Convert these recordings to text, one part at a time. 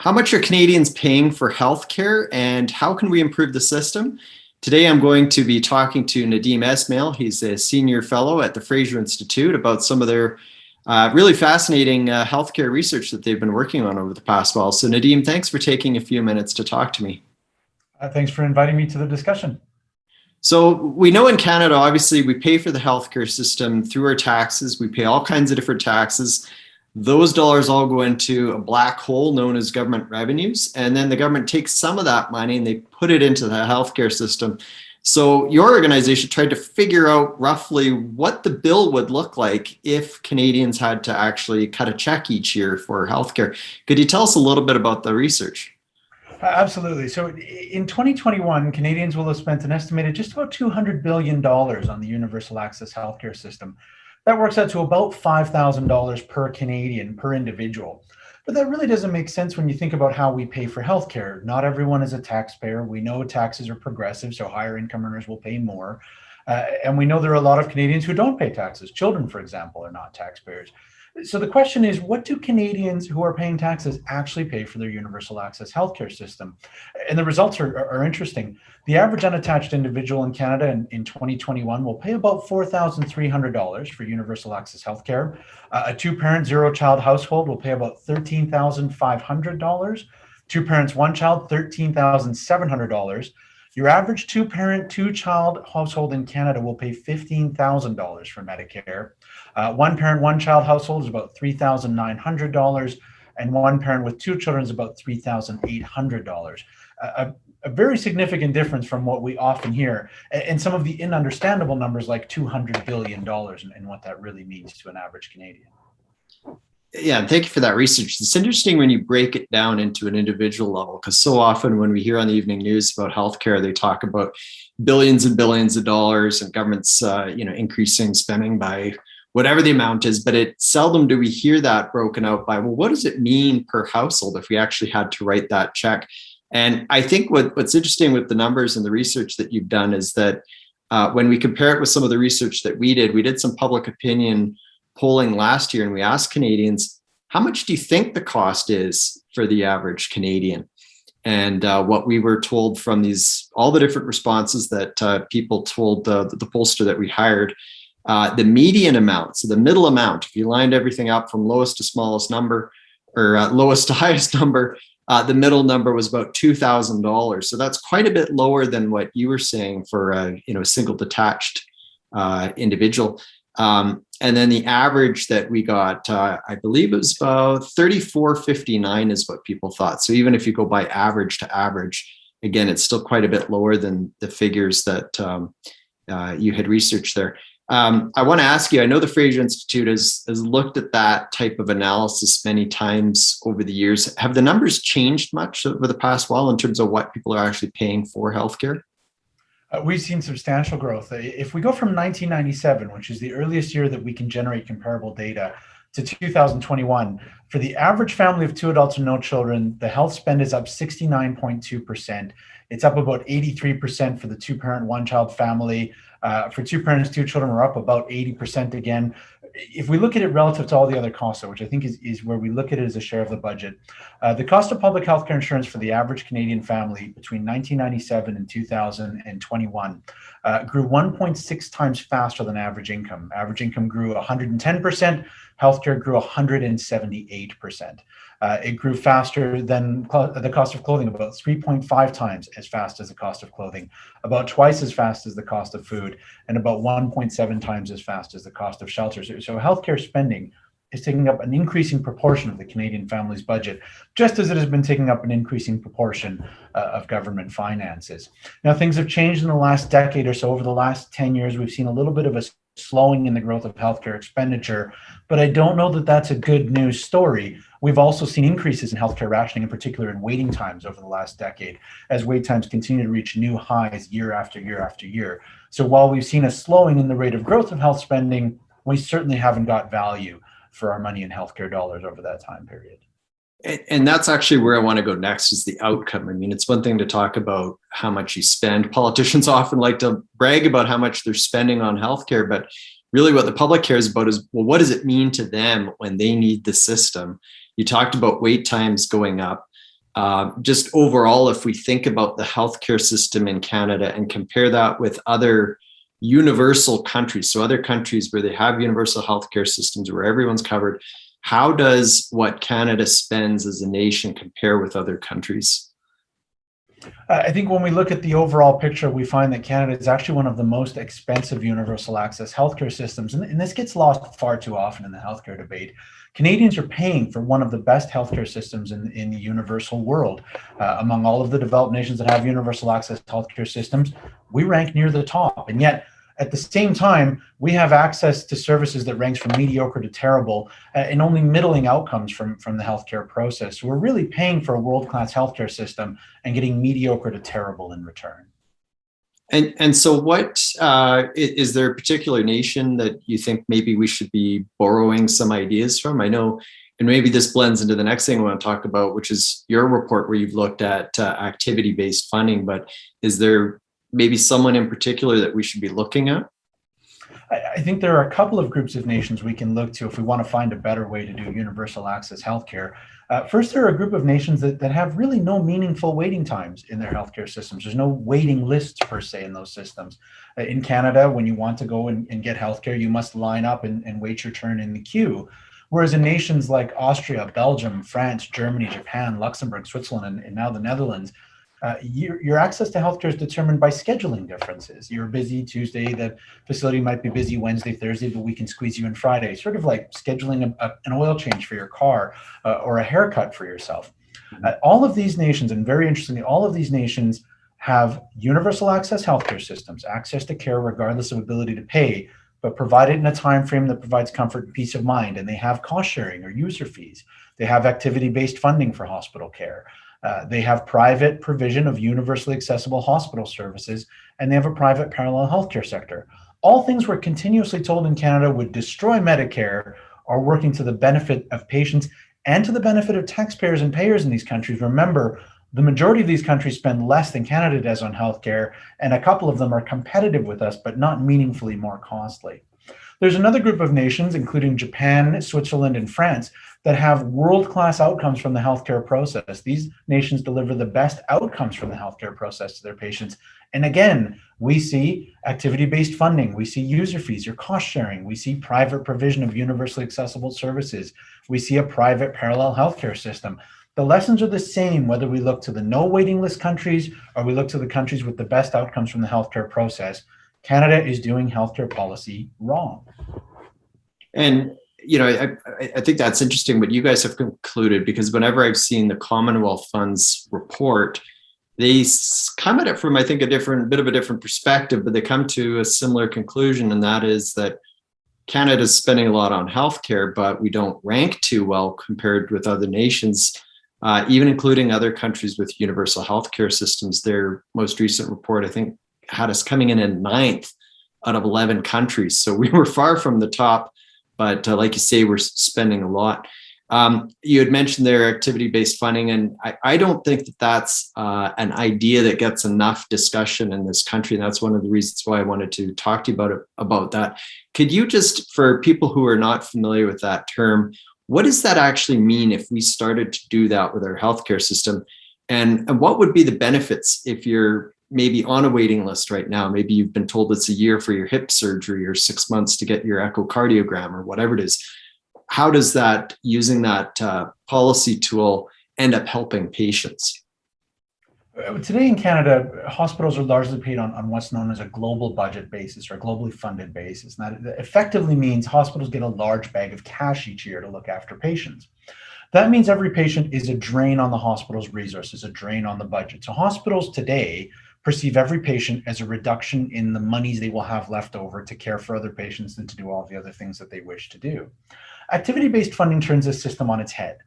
How much are Canadians paying for healthcare and how can we improve the system? Today, I'm going to be talking to Nadim Esmail. He's a senior fellow at the Fraser Institute about some of their really fascinating healthcare research that they've been working on over the past while. So Nadim, thanks for taking a few minutes to talk to me. Thanks for inviting me to the discussion. So we know in Canada, obviously, we pay for the healthcare system through our taxes. We pay all kinds of different taxes. Those dollars all go into a black hole known as government revenues. And then the government takes some of that money and they put it into the healthcare system. So your organization tried to figure out roughly what the bill would look like if Canadians had to actually cut a check each year for healthcare. Could you tell us a little bit about the research? Absolutely. So in 2021, Canadians will have spent an estimated just about $200 billion on the universal access healthcare system. That works out to about $5,000 per Canadian per individual. But that really doesn't make sense when you think about how we pay for healthcare. Not everyone is a taxpayer. We know taxes are progressive, so higher income earners will pay more. And we know there are a lot of Canadians who don't pay taxes. Children, for example, are not taxpayers. So the question is, what do Canadians who are paying taxes actually pay for their universal access healthcare system? And the results are interesting. The average unattached individual in Canada in 2021 will pay about $4,300 for universal access healthcare. A two-parent, zero-child household will pay about $13,500. Two parents, one child, $13,700. Your average two-parent, two-child household in Canada will pay $15,000 for Medicare. One parent, one child household is about $3,900, and one parent with two children is about $3,800. A very significant difference from what we often hear, and some of the ununderstandable numbers like $200 billion and what that really means to an average Canadian. Yeah, thank you for that research. It's interesting when you break it down into an individual level, because so often when we hear on the evening news about healthcare, they talk about billions and billions of dollars and governments, increasing spending by whatever the amount is. But it seldom do we hear that broken out by, well, what does it mean per household if we actually had to write that check? And I think what's interesting with the numbers and the research that you've done is that when we compare it with some of the research that we did some public opinion polling last year, and we asked Canadians, how much do you think the cost is for the average Canadian? And what we were told from all the different responses that people told the pollster that we hired, the median amount, so the middle amount, if you lined everything up from lowest to smallest number, or lowest to highest number, the middle number was about $2,000. So that's quite a bit lower than what you were saying for a single detached individual. And then the average that we got, I believe it was about $34.59 is what people thought. So even if you go by average to average, again, it's still quite a bit lower than the figures that you had researched there. I want to ask you, I know the Fraser Institute has looked at that type of analysis many times over the years. Have the numbers changed much over the past while in terms of what people are actually paying for healthcare? We've seen substantial growth. If we go from 1997, which is the earliest year that we can generate comparable data, to 2021, for the average family of two adults and no children, the health spend is up 69.2%. It's up about 83% for the two-parent, one-child family. For two parents, two children, we're up about 80% again. If we look at it relative to all the other costs, though, which I think is where we look at it as a share of the budget, the cost of public healthcare insurance for the average Canadian family between 1997 and 2021 grew 1.6 times faster than average income. Average income grew 110%, healthcare grew 178%. It grew faster than the cost of clothing, about 3.5 times as fast as the cost of clothing, about twice as fast as the cost of food, and about 1.7 times as fast as the cost of shelters. So healthcare spending is taking up an increasing proportion of the Canadian family's budget, just as it has been taking up an increasing proportion of government finances. Now, things have changed in the last decade or so. Over the last 10 years, we've seen a little bit of a slowing in the growth of healthcare expenditure, but I don't know that that's a good news story. We've also seen increases in healthcare rationing, in particular in waiting times over the last decade, as wait times continue to reach new highs year after year after year. So while we've seen a slowing in the rate of growth of health spending, we certainly haven't got value for our money in healthcare dollars over that time period. And that's actually where I want to go next, is the outcome. I mean, it's one thing to talk about how much you spend. Politicians often like to brag about how much they're spending on healthcare, but really what the public cares about is, well, what does it mean to them when they need the system? You talked about wait times going up. just overall, if we think about the healthcare system in Canada and compare that with other universal countries, so other countries where they have universal healthcare systems where everyone's covered, how does what Canada spends as a nation compare with other countries? I think when we look at the overall picture, we find that Canada is actually one of the most expensive universal access healthcare systems. And this gets lost far too often in the healthcare debate. Canadians are paying for one of the best healthcare systems in the universal world. Among all of the developed nations that have universal access healthcare systems, we rank near the top. And yet, at the same time, we have access to services that ranks from mediocre to terrible and only middling outcomes from the healthcare process. So we're really paying for a world-class healthcare system and getting mediocre to terrible in return. And so what is there a particular nation that you think maybe we should be borrowing some ideas from? I know, and maybe this blends into the next thing I want to talk about, which is your report where you've looked at activity-based funding, but is there maybe someone in particular that we should be looking at? I think there are a couple of groups of nations we can look to if we want to find a better way to do universal access healthcare. First, there are a group of nations that have really no meaningful waiting times in their healthcare systems. There's no waiting lists per se in those systems. In Canada, when you want to go and get healthcare, you must line up and wait your turn in the queue. Whereas in nations like Austria, Belgium, France, Germany, Japan, Luxembourg, Switzerland, and now the Netherlands, your access to healthcare is determined by scheduling differences. You're busy Tuesday, the facility might be busy Wednesday, Thursday, but we can squeeze you in Friday, sort of like scheduling an oil change for your car or a haircut for yourself. All of these nations, and very interestingly, all of these nations have universal access healthcare systems, access to care regardless of ability to pay, but provided in a time frame that provides comfort and peace of mind. And they have cost sharing or user fees. They have activity-based funding for hospital care. They have private provision of universally accessible hospital services, and they have a private parallel healthcare sector. All things we're continuously told in Canada would destroy Medicare are working to the benefit of patients and to the benefit of taxpayers and payers in these countries. Remember, the majority of these countries spend less than Canada does on healthcare, and a couple of them are competitive with us, but not meaningfully more costly. There's another group of nations, including Japan, Switzerland, and France, that have world-class outcomes from the healthcare process. These nations deliver the best outcomes from the healthcare process to their patients. And again, we see activity-based funding, we see user fees or cost sharing, we see private provision of universally accessible services, we see a private parallel healthcare system. The lessons are the same, whether we look to the no waiting list countries or we look to the countries with the best outcomes from the healthcare process. Canada is doing healthcare policy wrong. And I think that's interesting what you guys have concluded, because whenever I've seen the Commonwealth Fund's report, they come at it from, I think, a bit of a different perspective, but they come to a similar conclusion, and that is that Canada's spending a lot on healthcare, but we don't rank too well compared with other nations, even including other countries with universal healthcare systems. Their most recent report, I think, had us coming in ninth out of 11 countries. So we were far from the top. But like you say, we're spending a lot. You had mentioned their activity-based funding, and I don't think that that's an idea that gets enough discussion in this country. And that's one of the reasons why I wanted to talk to you about that. Could you just, for people who are not familiar with that term, what does that actually mean if we started to do that with our healthcare system? And what would be the benefits if you're maybe on a waiting list right now? Maybe you've been told it's a year for your hip surgery or 6 months to get your echocardiogram or whatever it is. How does that, using that policy tool, end up helping patients? Today in Canada, hospitals are largely paid on what's known as a global budget basis or a globally funded basis. And that effectively means hospitals get a large bag of cash each year to look after patients. That means every patient is a drain on the hospital's resources, a drain on the budget. So hospitals today perceive every patient as a reduction in the monies they will have left over to care for other patients and to do all the other things that they wish to do. Activity-based funding turns this system on its head.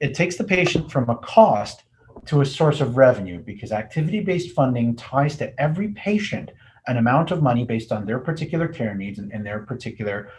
It takes the patient from a cost to a source of revenue, because activity-based funding ties to every patient an amount of money based on their particular care needs and their particular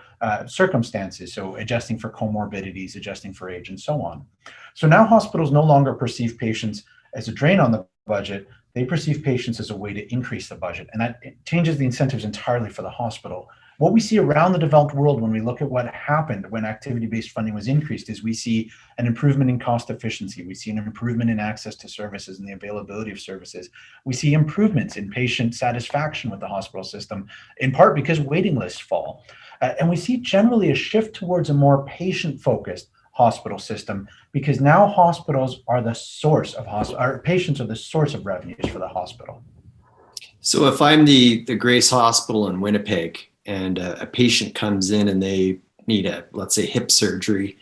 circumstances. So adjusting for comorbidities, adjusting for age, and so on. So now hospitals no longer perceive patients as a drain on the budget. They perceive patients as a way to increase the budget. And that changes the incentives entirely for the hospital. What we see around the developed world when we look at what happened when activity-based funding was increased is we see an improvement in cost efficiency. We see an improvement in access to services and the availability of services. We see improvements in patient satisfaction with the hospital system, in part because waiting lists fall. And we see generally a shift towards a more patient-focused hospital system, because now hospitals are the source of our patients are the source of revenues for the hospital. So if I'm the Grace Hospital in Winnipeg and a patient comes in and they need let's say, hip surgery,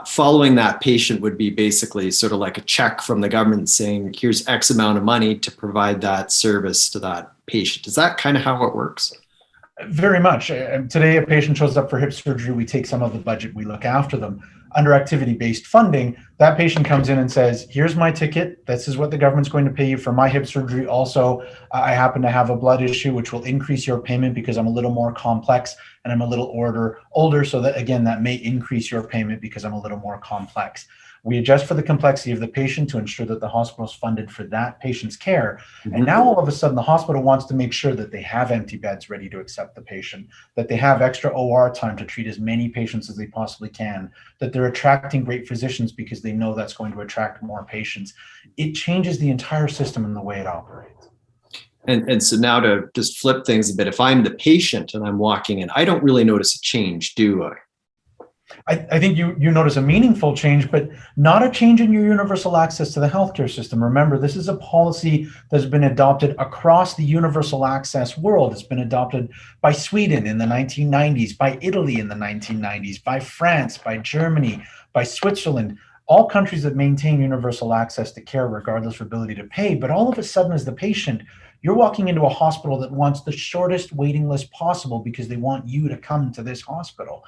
following that patient would be basically sort of like a check from the government saying, here's X amount of money to provide that service to that patient. Is that kind of how it works? Very much. Today, a patient shows up for hip surgery, we take some of the budget, we look after them. Under activity-based funding, that patient comes in and says, here's my ticket. This is what the government's going to pay you for my hip surgery. Also, I happen to have a blood issue, which will increase your payment because I'm a little more complex and I'm a little older. So that, again, that may increase your payment because I'm a little more complex. We adjust for the complexity of the patient to ensure that the hospital is funded for that patient's care. Mm-hmm. And now all of a sudden, the hospital wants to make sure that they have empty beds ready to accept the patient, that they have extra OR time to treat as many patients as they possibly can, that they're attracting great physicians because they know that's going to attract more patients. It changes the entire system and the way it operates. And so now to just flip things a bit, if I'm the patient and I'm walking in, I don't really notice a change, do I? I think you notice a meaningful change, but not a change in your universal access to the healthcare system. Remember, this is a policy that's been adopted across the universal access world. It's been adopted by Sweden in the 1990s, by Italy in the 1990s, by France, by Germany, by Switzerland, all countries that maintain universal access to care regardless of ability to pay. But all of a sudden, as the patient, you're walking into a hospital that wants the shortest waiting list possible because they want you to come to this hospital.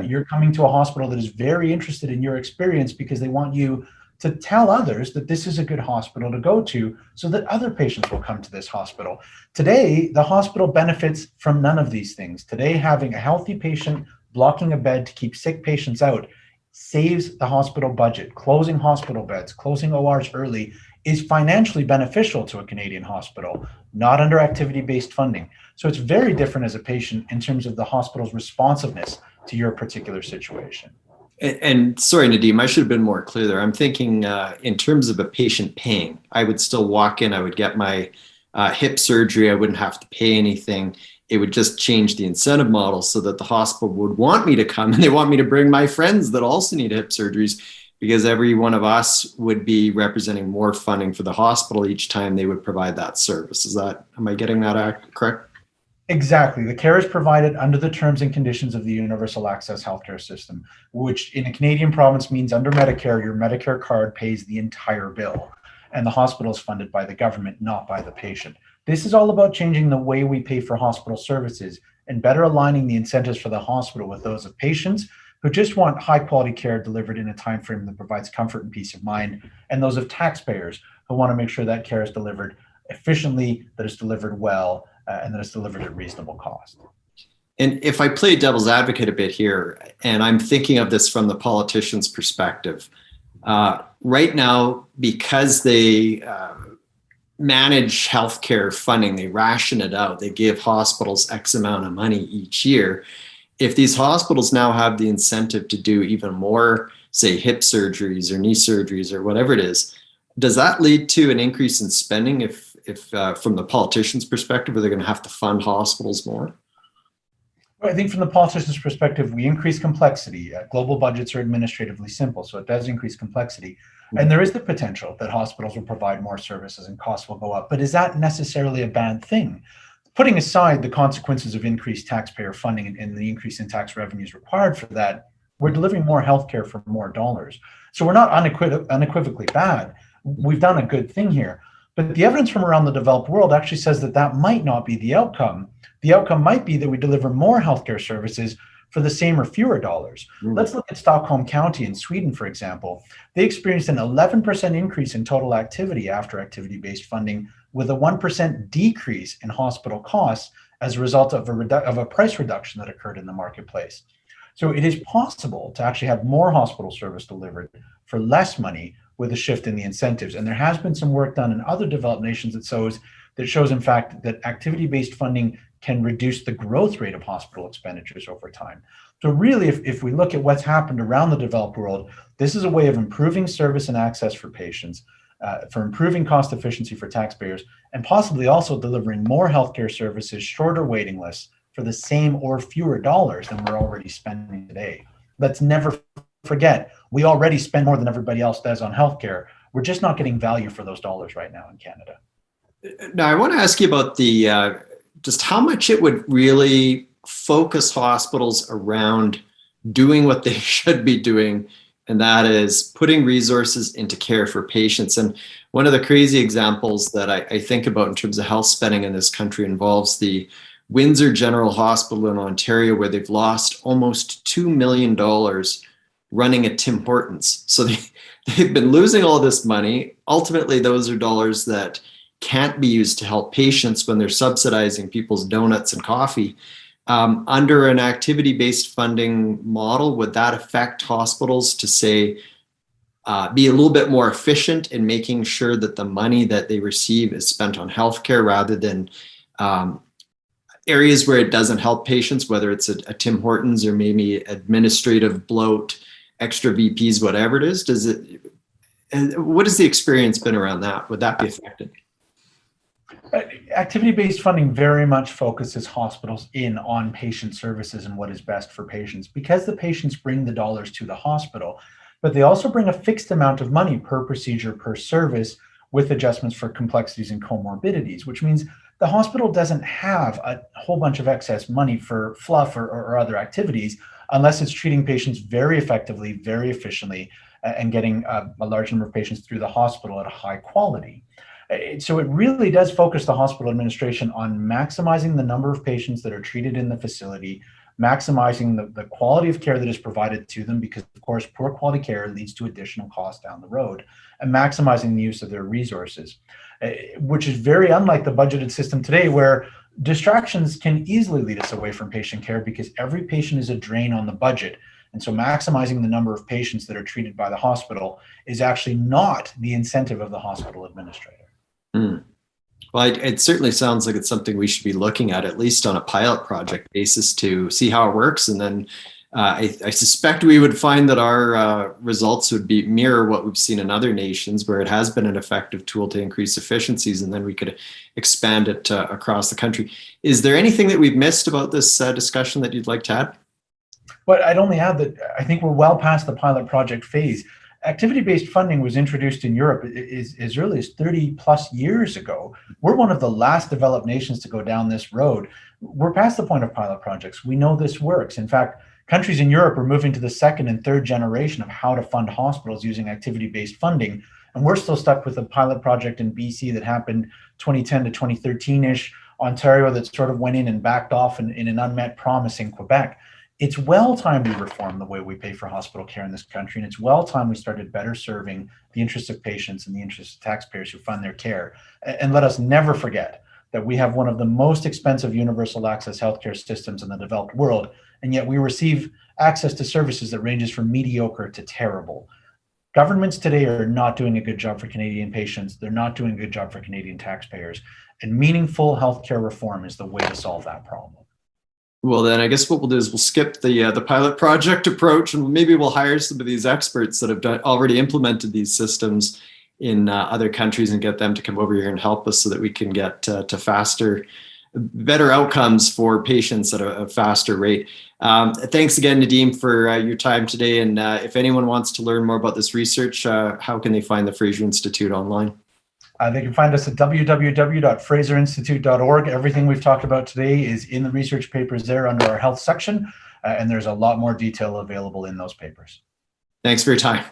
You're coming to a hospital that is very interested in your experience because they want you to tell others that this is a good hospital to go to so that other patients will come to this hospital. Today, the hospital benefits from none of these things. Today, having a healthy patient blocking a bed to keep sick patients out saves the hospital budget. Closing hospital beds, closing ORs early is financially beneficial to a Canadian hospital, not under activity-based funding. So it's very different as a patient in terms of the hospital's responsiveness to your particular situation. And sorry, Nadeem, I should have been more clear there. I'm thinking in terms of a patient paying, I would still walk in, I would get my hip surgery, I wouldn't have to pay anything. It would just change the incentive model so that the hospital would want me to come and they want me to bring my friends that also need hip surgeries, because every one of us would be representing more funding for the hospital each time they would provide that service. Am I getting that correct? Exactly. The care is provided under the terms and conditions of the universal access healthcare system, which in a Canadian province means under Medicare, your Medicare card pays the entire bill, and the hospital is funded by the government, not by the patient. This is all about changing the way we pay for hospital services and better aligning the incentives for the hospital with those of patients who just want high quality care delivered in a time frame that provides comfort and peace of mind, and those of taxpayers who want to make sure that care is delivered efficiently, that it's delivered well, and that it's delivered at reasonable cost. And if I play devil's advocate a bit here, and I'm thinking of this from the politician's perspective, right now, because they manage healthcare funding, they ration it out, they give hospitals X amount of money each year. If these hospitals now have the incentive to do even more, say, hip surgeries or knee surgeries or whatever it is, does that lead to an increase in spending if from the politician's perspective, are they going to have to fund hospitals more? Well, I think from the politician's perspective, we increase complexity. Global budgets are administratively simple, so it does increase complexity. And there is the potential that hospitals will provide more services and costs will go up. But is that necessarily a bad thing? Putting aside the consequences of increased taxpayer funding and the increase in tax revenues required for that, we're delivering more healthcare for more dollars. So we're not unequivocally bad. We've done a good thing here. But the evidence from around the developed world actually says that that might not be the outcome. The outcome might be that we deliver more healthcare services for the same or fewer dollars. Let's look at Stockholm County in Sweden, for example. They experienced an 11% increase in total activity after activity-based funding, with a 1% decrease in hospital costs as a result of a price reduction that occurred in the marketplace. So it is possible to actually have more hospital service delivered for less money with a shift in the incentives. And there has been some work done in other developed nations that shows, in fact, that activity-based funding can reduce the growth rate of hospital expenditures over time. So really, if we look at what's happened around the developed world, this is a way of improving service and access for patients, for improving cost efficiency for taxpayers, and possibly also delivering more healthcare services, shorter waiting lists for the same or fewer dollars than we're already spending today. Let's never forget, we already spend more than everybody else does on healthcare. We're just not getting value for those dollars right now in Canada. Now, I want to ask you about the just how much it would really focus hospitals around doing what they should be doing, and that is putting resources into care for patients. And one of the crazy examples that I think about in terms of health spending in this country involves the Windsor General Hospital in Ontario, where they've lost almost $2 million running a Tim Hortons. So they've been losing all this money. Ultimately, those are dollars that can't be used to help patients when they're subsidizing people's donuts and coffee. Under an activity-based funding model, would that affect hospitals to say, be a little bit more efficient in making sure that the money that they receive is spent on healthcare rather than areas where it doesn't help patients, whether it's a Tim Hortons or maybe administrative bloat, extra VPs, whatever it is? And what has the experience been around that? Would that be affected? Activity-based funding very much focuses hospitals in on patient services and what is best for patients, because the patients bring the dollars to the hospital, but they also bring a fixed amount of money per procedure, per service, with adjustments for complexities and comorbidities, which means the hospital doesn't have a whole bunch of excess money for fluff or other activities unless it's treating patients very effectively, very efficiently, and getting a large number of patients through the hospital at a high quality. So it really does focus the hospital administration on maximizing the number of patients that are treated in the facility, maximizing the quality of care that is provided to them, because of course, poor quality care leads to additional costs down the road, and maximizing the use of their resources, which is very unlike the budgeted system today, where distractions can easily lead us away from patient care because every patient is a drain on the budget. And so maximizing the number of patients that are treated by the hospital is actually not the incentive of the hospital administrator. Mm. Well, it certainly sounds like it's something we should be looking at least on a pilot project basis to see how it works. And then I suspect we would find that our results would mirror what we've seen in other nations where it has been an effective tool to increase efficiencies, and then we could expand it across the country. Is there anything that we've missed about this discussion that you'd like to add? But I'd only add that I think we're well past the pilot project phase. Activity-based funding was introduced in Europe as early as 30 plus years ago. We're one of the last developed nations to go down this road. We're past the point of pilot projects. We know this works. In fact, countries in Europe are moving to the second and third generation of how to fund hospitals using activity-based funding. And we're still stuck with a pilot project in BC that happened 2010 to 2013-ish, Ontario that sort of went in and backed off in an unmet promise in Quebec. It's well time we reform the way we pay for hospital care in this country, and it's well time we started better serving the interests of patients and the interests of taxpayers who fund their care. And let us never forget that we have one of the most expensive universal access healthcare systems in the developed world, and yet we receive access to services that ranges from mediocre to terrible. Governments today are not doing a good job for Canadian patients. They're not doing a good job for Canadian taxpayers. And meaningful healthcare reform is the way to solve that problem. Well, then I guess what we'll do is we'll skip the pilot project approach, and maybe we'll hire some of these experts that have already implemented these systems in other countries and get them to come over here and help us so that we can get to faster, better outcomes for patients at a faster rate. Thanks again, Nadeem, for your time today. And if anyone wants to learn more about this research, how can they find the Fraser Institute online? They can find us at www.fraserinstitute.org. Everything we've talked about today is in the research papers there under our health section, and there's a lot more detail available in those papers. Thanks for your time.